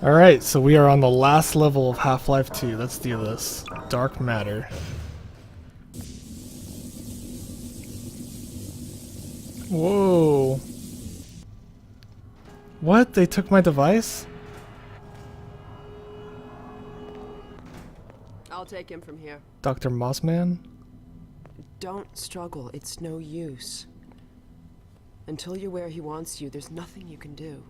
Alright, so we are on the last level of Half-Life 2. Let's do this. Dark Matter. Whoa. What? They took my device? I'll take him from here. Dr. Mossman? Don't struggle. It's no use. Until you're where he wants you, there's nothing you can do.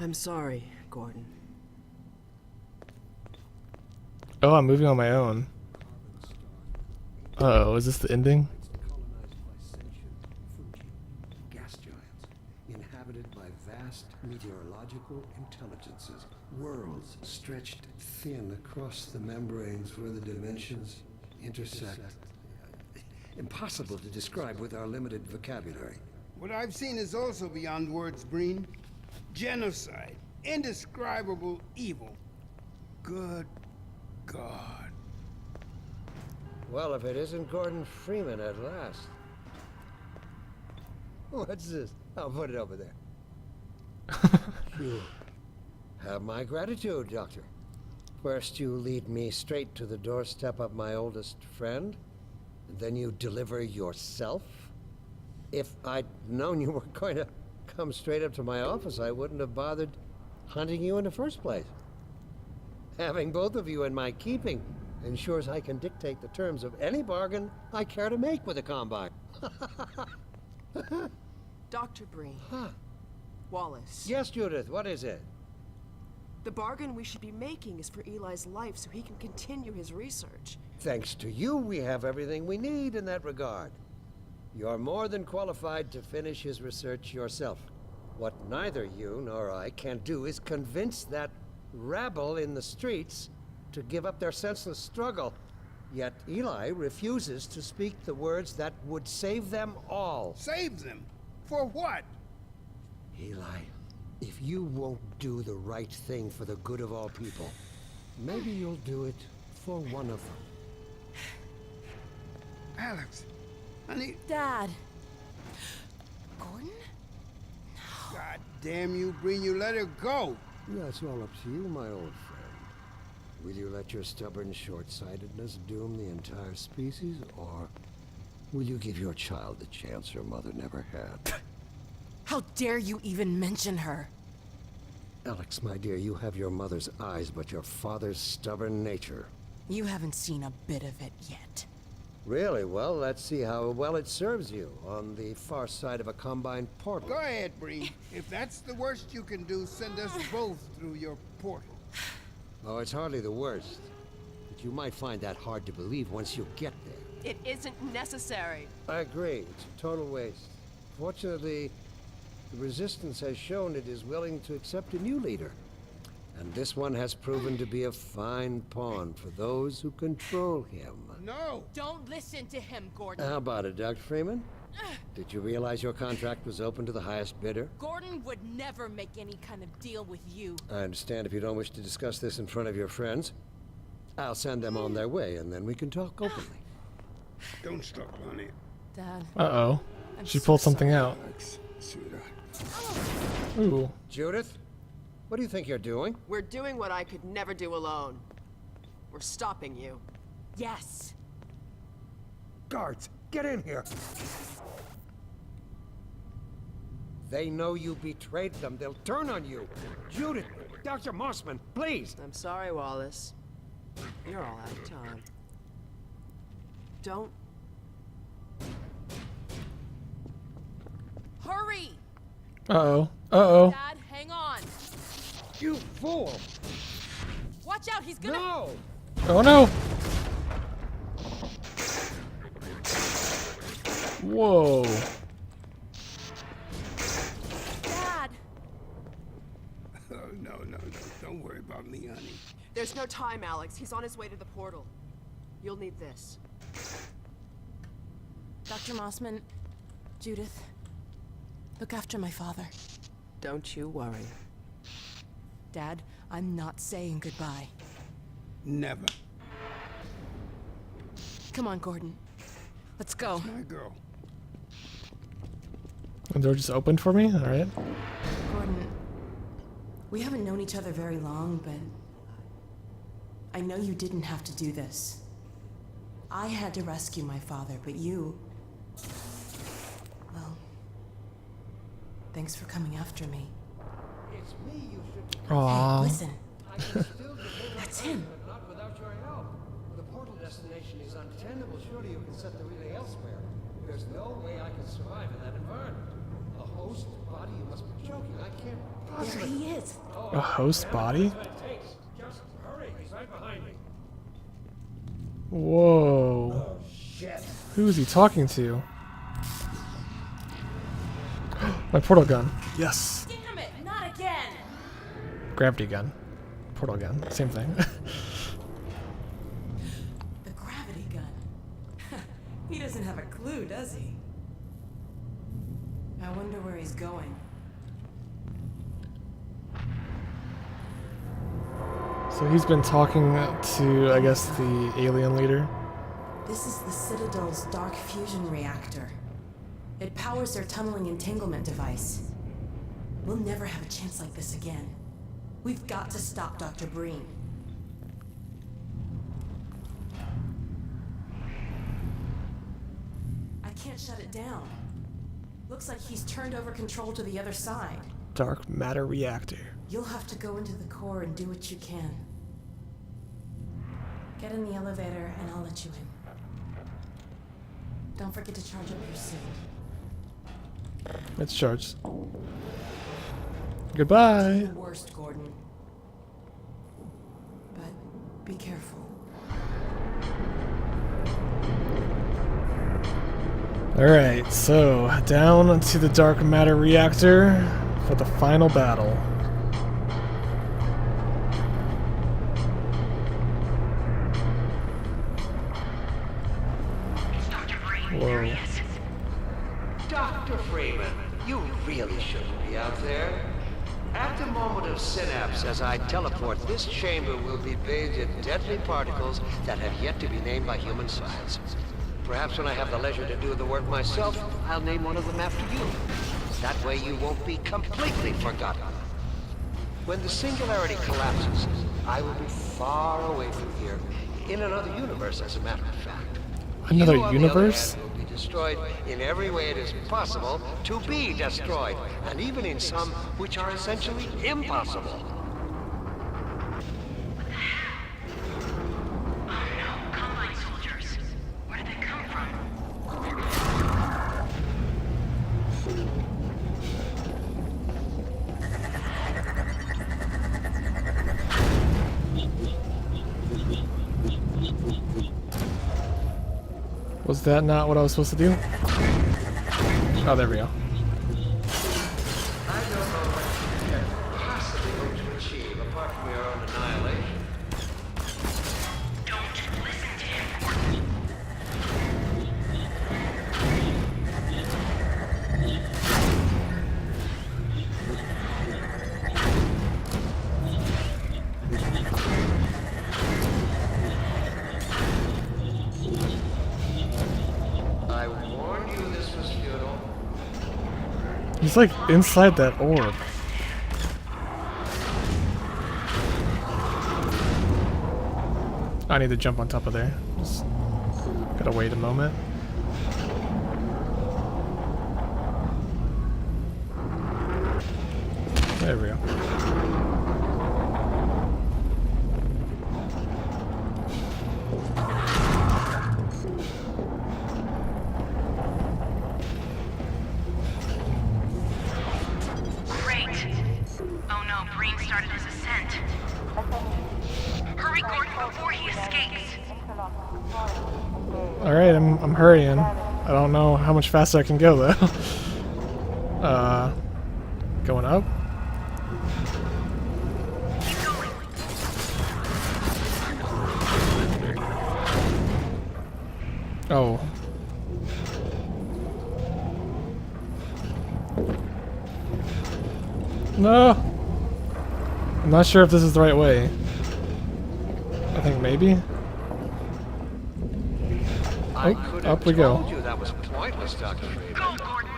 I'm sorry, Gordon. Oh, I'm moving on my own. Uh-oh, is this the ending? Colonized by sentient Fuji, gas giants, inhabited by vast meteorological intelligences, worlds stretched thin across the membranes where the dimensions intersect. Impossible to describe with our limited vocabulary. What I've seen is also beyond words, Breen. Genocide. Indescribable evil. Good God. Well, if it isn't Gordon Freeman at last. What's this? I'll put it over there. You have my gratitude, Doctor. First you lead me straight to the doorstep of my oldest friend, and then you deliver yourself. If I'd known you were going to come straight up to my office, I wouldn't have bothered hunting you in the first place. Having both of you in my keeping ensures I can dictate the terms of any bargain I care to make with the Combine. Dr. Breen. Huh. Wallace. Yes, Judith, what is it? The bargain we should be making is for Eli's life so he can continue his research. Thanks to you, we have everything we need in that regard. You're more than qualified to finish his research yourself. What neither you nor I can do is convince that rabble in the streets to give up their senseless struggle. Yet Eli refuses to speak the words that would save them all. Save them? For what? Eli, if you won't do the right thing for the good of all people, maybe you'll do it for one of them. Alex, honey. Dad. Gordon? God damn you, Breen, you let her go. That's all up to you, my old friend. Will you let your stubborn short-sightedness doom the entire species, or will you give your child the chance her mother never had? How dare you even mention her? Alex, my dear, you have your mother's eyes, but your father's stubborn nature. You haven't seen a bit of it yet. Really? Well, let's see how well it serves you on the far side of a Combine portal. Go ahead, Breen. If that's the worst you can do, send us both through your portal. Oh, it's hardly the worst. But you might find that hard to believe once you get there. It isn't necessary. I agree. It's a total waste. Fortunately, the Resistance has shown it is willing to accept a new leader. And this one has proven to be a fine pawn for those who control him. No! Don't listen to him, Gordon. How about it, Dr. Freeman? Did you realize your contract was open to the highest bidder? Gordon would never make any kind of deal with you. I understand if you don't wish to discuss this in front of your friends. I'll send them on their way, and then we can talk openly. Don't struggle, honey. Dad. Uh-oh. I'm She so pulled something sorry. out. Alex, sweetheart. Ooh. Judith, what do you think you're doing? We're doing what I could never do alone. We're stopping you. Yes. Guards, get in here! They know you betrayed them. They'll turn on you. Judith, Dr. Mossman, please! I'm sorry, Wallace. You're all out of time. Don't. Hurry! Uh-oh. Uh-oh. Dad, hang on. You fool! Watch out, he's gonna... No! Oh no! Whoa. Dad! Oh, no. Don't worry about me, honey. There's no time, Alex. He's on his way to the portal. You'll need this. Dr. Mossman, Judith, look after my father. Don't you worry. Dad, I'm not saying goodbye. Never. Come on, Gordon. Let's go. My girl. The door just opened for me? Alright. Gordon, We haven't known each other very long, but I know you didn't have to do this. I had to rescue my father, but you... Well... Thanks for coming after me. It's me you should be. Aww. Hey, listen. I can still deliver That's him. but not without your help. The portal destination is untenable. Surely you can set the relay elsewhere. There's no way I can survive in that environment. A host body? You must be joking. I can't There possibly. he is. A host body? That's what it takes. Just hurry. He's right behind me. Whoa. Shit. Who is he talking to? My portal gun. Yes. Damn it, not again! Gravity gun. Portal gun. Same thing. The gravity gun. He doesn't have a clue, does he? I wonder where he's going. So he's been talking to, I guess, the alien leader. This is the Citadel's dark fusion reactor. It powers their tunneling entanglement device. We'll never have a chance like this again. We've got to stop Dr. Breen. I can't shut it down. Looks like he's turned over control to the other side. Dark matter reactor. You'll have to go into the core and do what you can. Get in the elevator and I'll let you in. Don't forget to charge up your suit. It's charged. Goodbye. The worst, Gordon. But be careful. Alright, so down to the dark matter reactor for the final battle. Whoa. Dr. Freeman, you really shouldn't be out there. At the moment of synapse, as I teleport, this chamber will be bathed in deadly particles that have yet to be named by human science. Perhaps when I have the leisure to do the work myself, I'll name one of them after you. That way you won't be completely forgotten. When the singularity collapses, I will be far away from here, in another universe, as a matter of fact. Another You, on the universe? other hand, will be destroyed in every way it is possible to be destroyed, and even in some which are essentially impossible. Combine soldiers. Where did they come from? Was that not what I was supposed to do? Oh, there we go. I don't know what you can possibly hope to achieve apart from your own annihilation. Don't listen to him, Gordon. I warned you this was futile. He's like inside that orb. I need to jump on top of there. Just gotta wait a moment. There we go. Great. Oh no, Breen started his ascent. Hurry, Gordon, before he escapes. Alright, I'm hurrying. I don't know how much faster I can go though. Going up? Keep going. Oh. No! I'm not sure if this is the right way. I think maybe? I Oh, could up have we go. told you that was pointless, Dr. Freeman. Go, Gordon.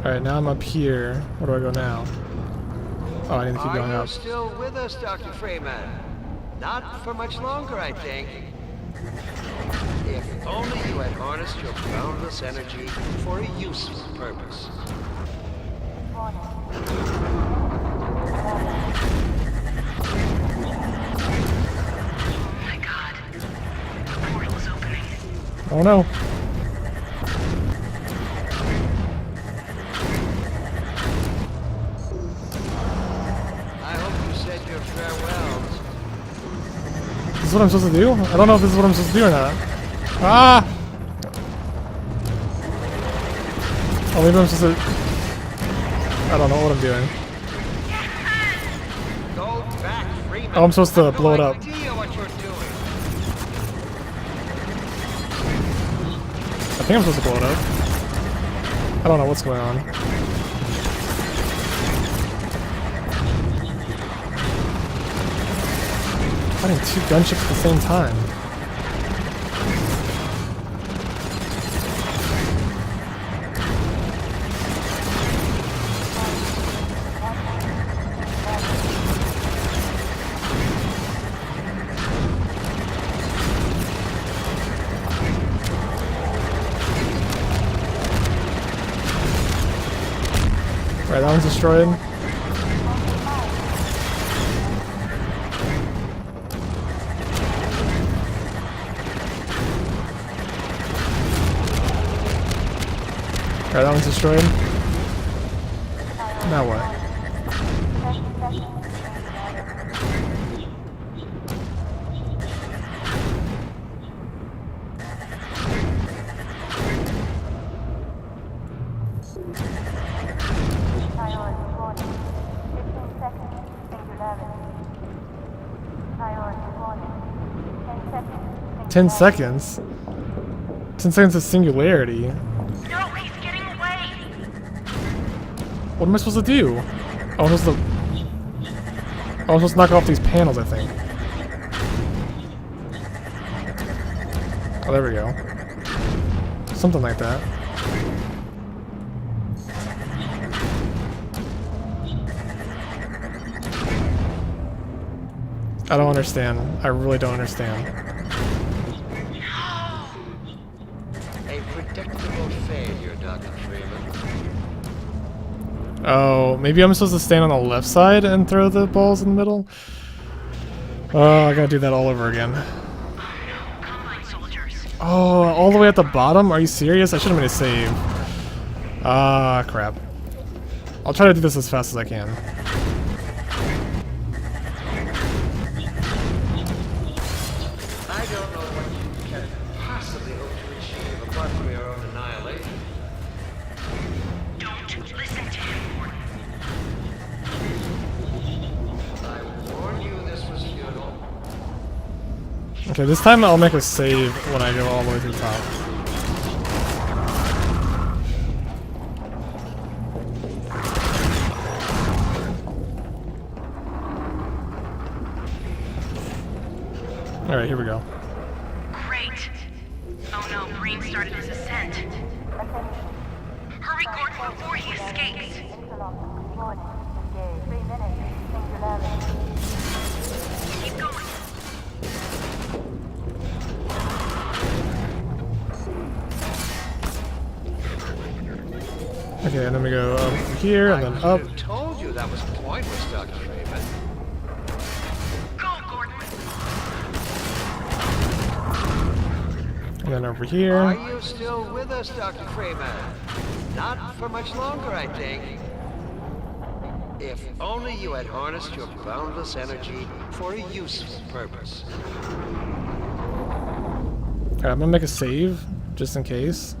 Alright, now I'm up here. Where do I go now? Oh, I need to keep going Are you up. still with us, Dr. Freeman? Not for much longer, I think. If only you had harnessed your boundless energy for a useful purpose. Oh my god. The portal is opening. Oh no. I hope you said your farewells. Is this what I'm supposed to do? I don't know if this is what I'm supposed to do or not. Ah! Oh, maybe I'm supposed to... I don't know what I'm doing. Go back, Freeman. Oh, I'm supposed to I have blow it no up. idea what you're doing. I think I'm supposed to blow it up. I don't know what's going on. Fighting two gunships at the same time. Right, that one's destroyed. Alright, that one's destroyed. Now what? Priority warning. 15 seconds, singularity. Priority warning. 10 seconds, 10 singularity. seconds? 10 seconds of singularity? No, he's getting away! What am I supposed to do? Oh, I'm supposed to... Oh, I'm supposed to knock off these panels, I think. Oh, there we go. Something like that. I don't understand. I really don't understand. A predictable failure, Dr. Freeman. Oh, maybe I'm supposed to stand on the left side and throw the balls in the middle? Oh, I gotta do that all over again. Combine soldiers. Oh, all the way at the bottom? Are you serious? I should have made a save. Ah, crap. I'll try to do this as fast as I can. I don't know what you can possibly hope to achieve apart from your own annihilation. Don't listen to him, Gordon. I warned you this was futile. Okay, this time I'll make a save when I go all the way to the top. Alright, here we go. Great. Oh no, Green started his ascent. Hurry, Gordon, before he escapes. Interlock. Warning. Engage. 3 minutes, singularity. Keep going. Okay, and then we go up here and then I up. should have told you that was pointless, Dr. Freeman. Go, Gordon. And then over Are here. you still with us, Dr. Freeman? Not for much longer, I think. If only you had harnessed your boundless energy for a useful purpose. Alright, I'm gonna make a save, just in case.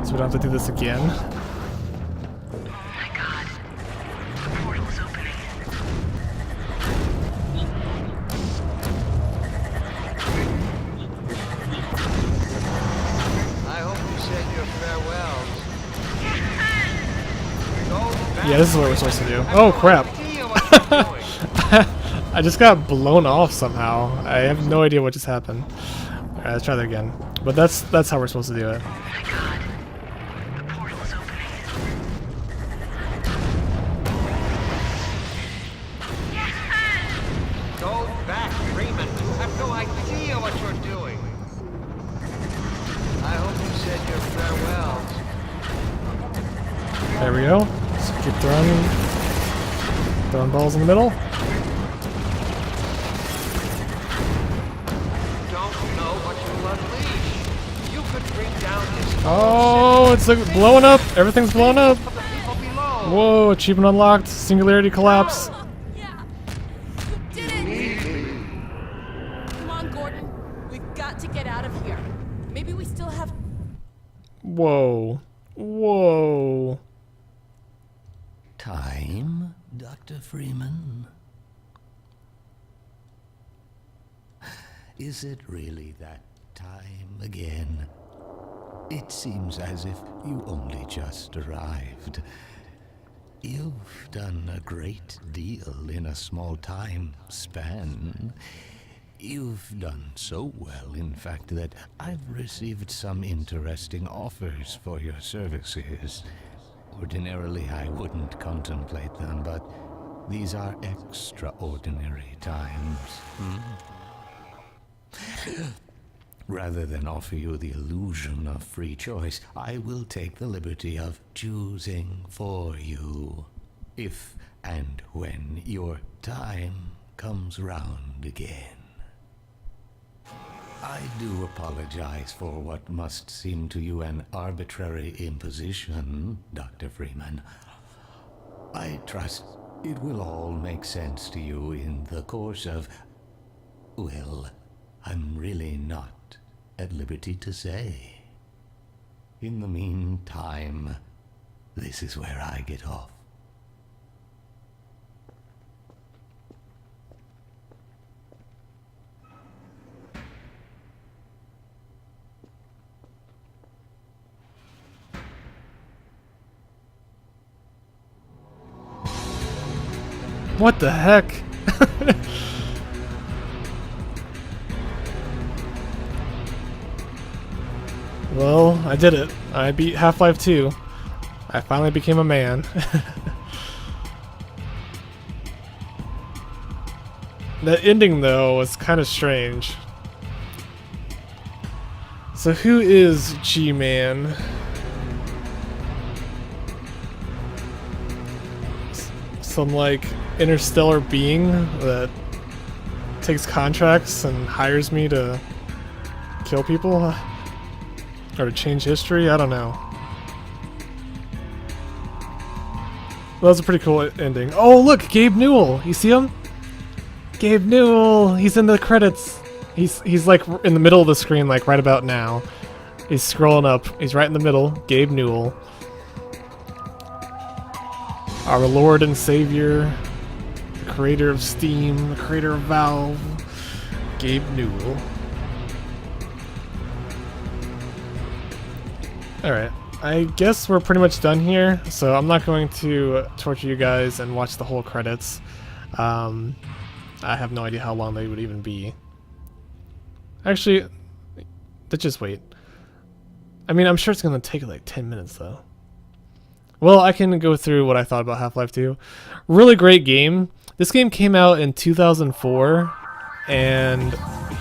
So we don't have to do this again. Oh my god. The portal is opening. I hope you said your farewells. Go back. Yeah, this is what we're supposed to do. Oh, crap. Idea what you're doing. I just got blown off somehow. I have no idea what just happened. Alright, let's try that again. But that's how we're supposed to do it. Oh my god. The portal is opening. you're doing. I hope you said your farewells. There we go. Just keep throwing balls in the middle. Don't know what you'll unleash. You could bring down this Oh, it's like blowing up. Everything's blowing up. for the people below. Whoa, achievement unlocked. Singularity collapse. Yeah. You did it! Come on, Gordon. We've got to get out of here. Maybe we still have... Whoa. Whoa. Time, Dr. Freeman? Is it really that time again? It seems as if you only just arrived. You've done a great deal in a small time span. You've done so well, in fact, that I've received some interesting offers for your services. Ordinarily, I wouldn't contemplate them, but these are extraordinary times. Rather than offer you the illusion of free choice, I will take the liberty of choosing for you, if and when your time comes round again. I do apologize for what must seem to you an arbitrary imposition, Dr. Freeman. I trust it will all make sense to you in the course of... well, I'm really not at liberty to say. In the meantime, this is where I get off. What the heck? Well, I did it. I beat Half-Life 2. I finally became a man. The ending, though, was kind of strange. So who is G-Man? Some, like, interstellar being that takes contracts and hires me to kill people? Or to change history? I don't know. That was a pretty cool ending. Oh, look! Gabe Newell! You see him? Gabe Newell! He's in the credits! He's like in the middle of the screen, like right about now. He's scrolling up. He's right in the middle. Gabe Newell. Our Lord and Savior. The creator of Steam. The creator of Valve. Gabe Newell. Alright, I guess we're pretty much done here, so I'm not going to torture you guys and watch the whole credits. I have no idea how long they would even be. Actually, let's just wait. I mean, I'm sure it's going to take like 10 minutes though. Well, I can go through what I thought about Half-Life 2. Really great game. This game came out in 2004, and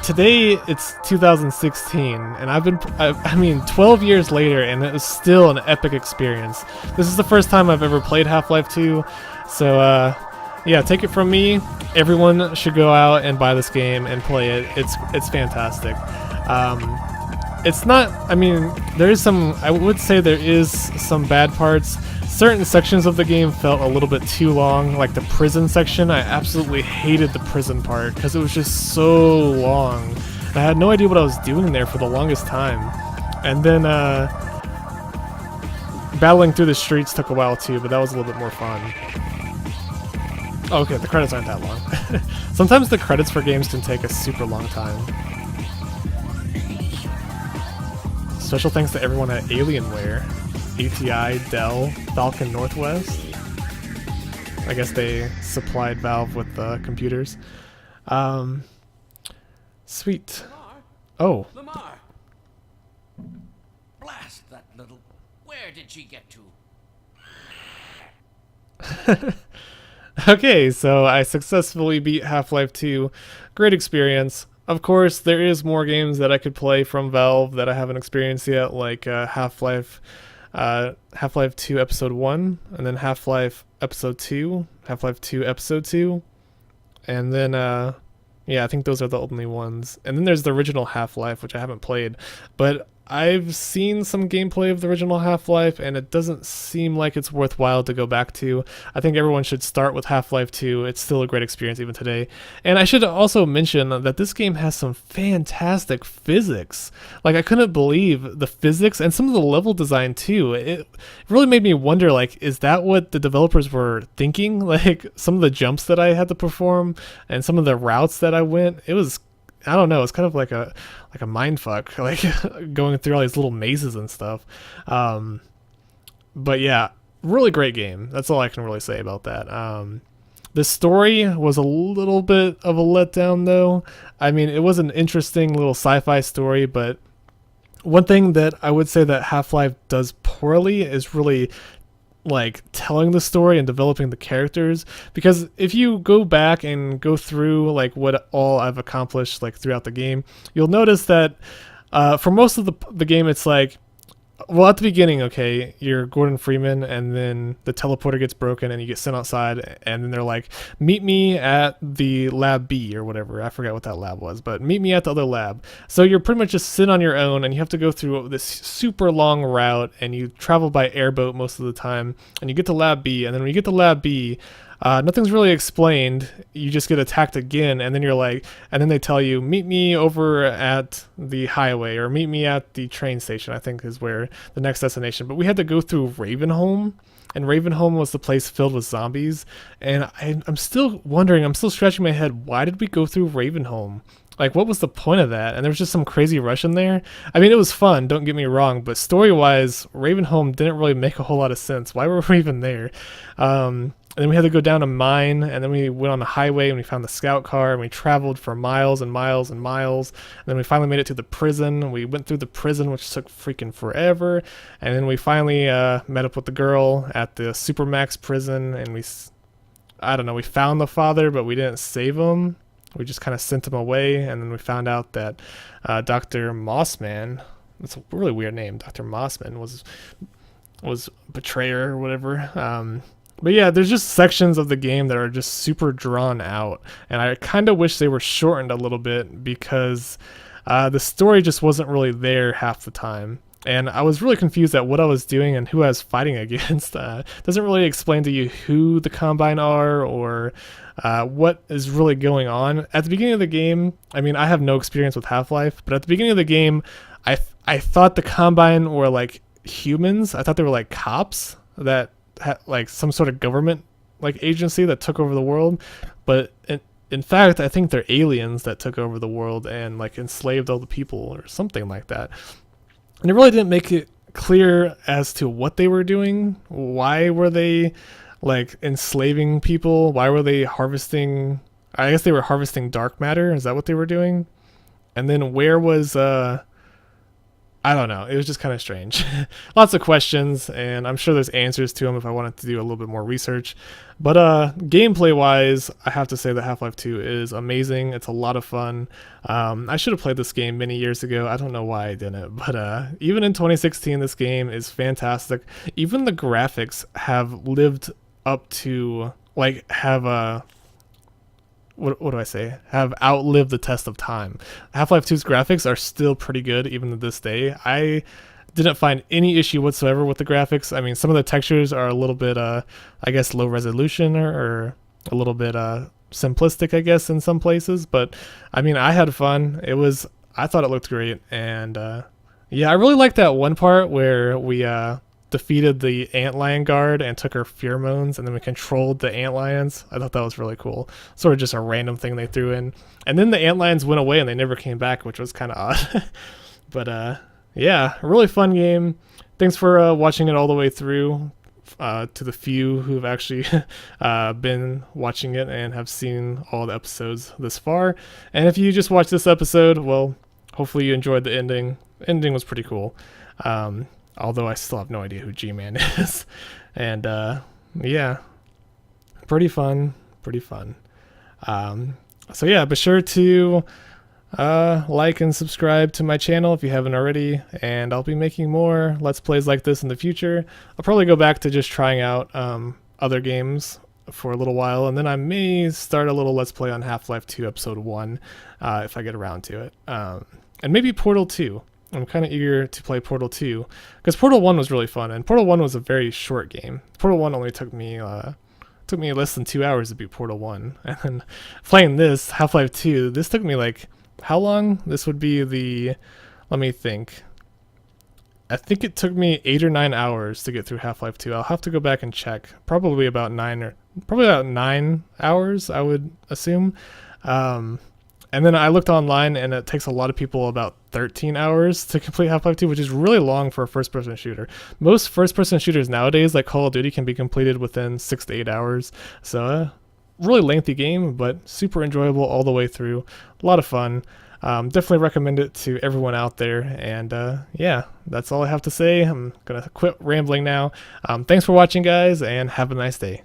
today it's 2016, and I mean 12 years later, and it was still an epic experience. This is the first time I've ever played Half-Life 2, so yeah, take it from me, everyone should go out and buy this game and play it. It's fantastic. It's not, I mean, there is some, I would say there is some bad parts. Certain sections of the game felt a little bit too long, like the prison section. I absolutely hated the prison part because it was just so long. I had no idea what I was doing there for the longest time. And then battling through the streets took a while too, but that was a little bit more fun. Okay, the credits aren't that long. Sometimes the credits for games can take a super long time. Special thanks to everyone at Alienware, ATI, Dell, Falcon Northwest. I guess they supplied Valve with the computers. Sweet. Oh. Lamar! Blast that little... Where did she get to? Okay, so I successfully beat Half-Life 2. Great experience. of course, there is more games that I could play from Valve that I haven't experienced yet, like Half-Life 2 Episode 1, and then Half-Life Episode 2, Half-Life 2 Episode 2, and then, yeah, I think those are the only ones. And then there's the original Half-Life, which I haven't played, but I've seen some gameplay of the original Half-Life, and it doesn't seem like it's worthwhile to go back to. I think everyone should start with Half-Life 2. It's still a great experience even today. And I should also mention that this game has some fantastic physics. Like, I couldn't believe the physics and some of the level design too. It really made me wonder, like, is that what the developers were thinking? Like, some of the jumps that I had to perform and some of the routes that I went, it was, I don't know, it's kind of like a mind fuck, like going through all these little mazes and stuff. But yeah, really great game. That's all I can really say about that. The story was a little bit of a letdown though. I mean, it was an interesting little sci-fi story, but one thing that I would say that Half-Life does poorly is really like telling the story and developing the characters, because if you go back and go through like what all I've accomplished like throughout the game, you'll notice that for most of the game it's like, well, at the beginning, okay, you're Gordon Freeman, and then the teleporter gets broken and you get sent outside, and then they're like, meet me at the lab B or whatever. I forgot what that lab was, but meet me at the other lab. So you're pretty much just sitting on your own, and you have to go through this super long route, and you travel by airboat most of the time, and you get to lab B, and then when you get to lab B, nothing's really explained. You just get attacked again, and then you're like, and then they tell you, meet me over at the highway, or meet me at the train station, I think is where the next destination. But we had to go through Ravenholm, and Ravenholm was the place filled with zombies. And I'm still wondering, I'm still scratching my head, why did we go through Ravenholm? Like, what was the point of that? And there was just some crazy Russian there. I mean, it was fun, don't get me wrong, but story-wise, Ravenholm didn't really make a whole lot of sense. Why were we even there? And then we had to go down a mine, and then we went on the highway, and we found the scout car, and we traveled for miles and miles and miles. And then we finally made it to the prison. We went through the prison, which took freaking forever. And then we finally met up with the girl at the Supermax prison, and I don't know, we found the father, but we didn't save him. We just kind of sent him away, and then we found out that Dr. Mossman, that's a really weird name, Dr. Mossman was betrayer or whatever. But yeah, there's just sections of the game that are just super drawn out, and I kind of wish they were shortened a little bit, because the story just wasn't really there half the time. And I was really confused at what I was doing and who I was fighting against. Doesn't really explain to you who the Combine are, or what is really going on. At the beginning of the game, I mean, I have no experience with Half-Life, but at the beginning of the game, I thought the Combine were like humans. I thought they were like cops that had like some sort of government like agency that took over the world. But in fact, I think they're aliens that took over the world and like enslaved all the people or something like that. And it really didn't make it clear as to what they were doing. Why were they like enslaving people? Why were they harvesting? I guess they were harvesting dark matter. Is that what they were doing? And then where was I don't know. It was just kind of strange. Lots of questions, and I'm sure there's answers to them if I wanted to do a little bit more research. But gameplay-wise, I have to say that Half-Life 2 is amazing. It's a lot of fun. I should have played this game many years ago. I don't know why I didn't. But even in 2016, this game is fantastic. Even the graphics have lived up to, like, have what do I say? Have outlived the test of time. Half-Life 2's graphics are still pretty good even to this day. I didn't find any issue whatsoever with the graphics. I mean, some of the textures are a little bit, I guess, low resolution or a little bit simplistic, I guess, in some places. But I mean, I had fun. I thought it looked great, and yeah, I really liked that one part where we defeated the antlion guard and took her pheromones, and then we controlled the antlions. I thought that was really cool. Sort of just a random thing they threw in. And then the antlions went away and they never came back, which was kind of odd. But yeah, a really fun game. Thanks for watching it all the way through. To the few who've actually been watching it and have seen all the episodes this far. And if you just watched this episode, well, hopefully you enjoyed the ending. Ending was pretty cool. Although I still have no idea who G-Man is. And yeah, pretty fun. So yeah, be sure to like and subscribe to my channel if you haven't already, and I'll be making more Let's Plays like this in the future. I'll probably go back to just trying out other games for a little while, and then I may start a little Let's Play on Half-Life 2 Episode 1 if I get around to it. And maybe Portal 2. I'm kind of eager to play Portal 2, because Portal 1 was really fun, and Portal 1 was a very short game. Portal 1 only took me less than 2 hours to beat Portal 1, and playing this, Half-Life 2, this took me like, how long? This would be the, let me think. I think it took me 8 or 9 hours to get through Half-Life 2. I'll have to go back and check. Probably about 9 hours, I would assume. And then I looked online, and it takes a lot of people about 13 hours to complete Half-Life 2, which is really long for a first-person shooter. Most first-person shooters nowadays, like Call of Duty, can be completed within 6 to 8 hours. So, really lengthy game, but super enjoyable all the way through. A lot of fun. Definitely recommend it to everyone out there. And yeah, that's all I have to say. I'm going to quit rambling now. Thanks for watching, guys, and have a nice day.